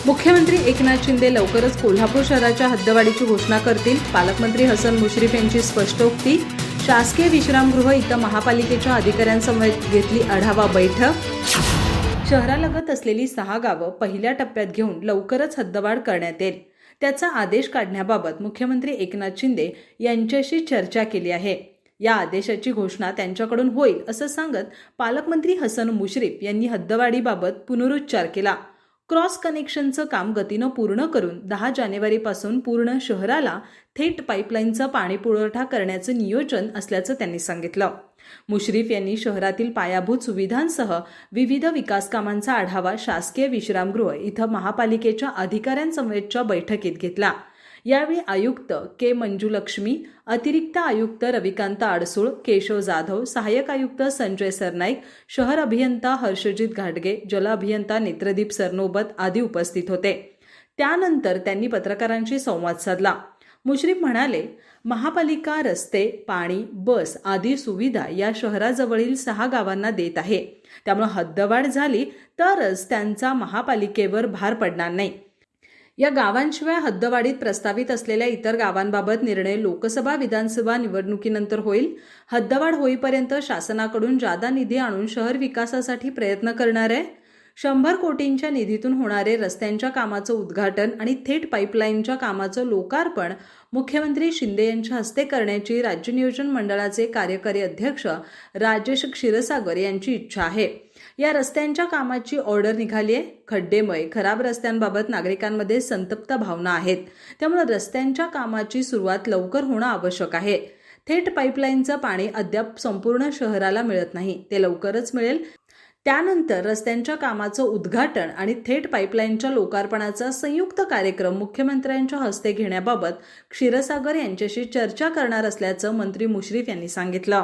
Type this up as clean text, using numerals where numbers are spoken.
मुख्यमंत्री एकनाथ शिंदे लवकरच कोल्हापूर शहराच्या हद्दवाढीची घोषणा करतील. पालकमंत्री हसन मुश्रीफ यांची स्पष्टोक्ती. शासकीय विश्रामगृह इथं महापालिकेच्या अधिकाऱ्यांसमवेत घेतली आढावा बैठक. शहरालगत असलेली 6 गावं पहिल्या टप्प्यात घेऊन लवकरच हद्दवाढ करण्यात येईल. त्याचा आदेश काढण्याबाबत मुख्यमंत्री एकनाथ शिंदे यांच्याशी चर्चा केली आहे. या आदेशाची घोषणा त्यांच्याकडून होईल असं सांगत पालकमंत्री हसन मुश्रीफ यांनी हद्दवाढीबाबत पुनरुच्चार केला. क्रॉस कनेक्शनचं काम गतीनं पूर्ण करून 10 जानेवारीपासून पूर्ण शहराला थेट पाईपलाईनचा पाणी पुरवठा करण्याचं नियोजन असल्याचं त्यांनी सांगितलं. मुश्रीफ यांनी शहरातील पायाभूत सुविधांसह विविध विकास कामांचा आढावा शासकीय विश्रामगृह इथं महापालिकेच्या अधिकाऱ्यांसमवेतच्या बैठकीत घेतला. यावेळी आयुक्त के मंजुलक्ष्मी, अतिरिक्त आयुक्त रविकांत आडसूळ, केशव जाधव, सहाय्यक आयुक्त संजय सरनाईक, शहर अभियंता हर्षजित घाटगे, जल अभियंता नेत्रदीप सरनोबत आदी उपस्थित होते. त्यानंतर त्यांनी पत्रकारांशी संवाद साधला. मुश्रीफ म्हणाले, महापालिका रस्ते, पाणी, बस आदी सुविधा या शहराजवळील 6 गावांना देत आहे. त्यामुळे हद्दवाढ झाली तरच त्यांचा महापालिकेवर भार पडणार नाही. या गावांशिवाय हद्दवाढीत प्रस्तावित असलेल्या इतर गावांबाबत निर्णय लोकसभा विधानसभा निवडणुकीनंतर होईल. हद्दवाढ होईपर्यंत शासनाकडून जादा निधी आणून शहर विकासासाठी प्रयत्न करणार आहे. 100 कोटींच्या निधीतून होणारे रस्त्यांच्या कामाचं उद्घाटन आणि थेट पाईपलाईनच्या कामाचं लोकार्पण मुख्यमंत्री शिंदे यांच्या हस्ते करण्याची राज्य नियोजन मंडळाचे कार्यकारी अध्यक्ष राजेश क्षीरसागर यांची इच्छा आहे. या रस्त्यांच्या कामाची ऑर्डर निघाली आहे. खड्डेमय खराब रस्त्यांबाबत नागरिकांमध्ये संतप्त भावना आहेत. त्यामुळे रस्त्यांच्या कामाची सुरुवात लवकर होणं आवश्यक आहे. थेट पाईपलाईनचं पाणी अद्याप संपूर्ण शहराला मिळत नाही. ते लवकरच मिळेल. त्यानंतर रस्त्यांच्या कामाचं उद्घाटन आणि थेट पाईपलाईनच्या लोकार्पणाचा संयुक्त कार्यक्रम मुख्यमंत्र्यांच्या हस्ते घेण्याबाबत क्षीरसागर यांच्याशी चर्चा करणार असल्याचं मंत्री मुश्रीफ यांनी सांगितलं.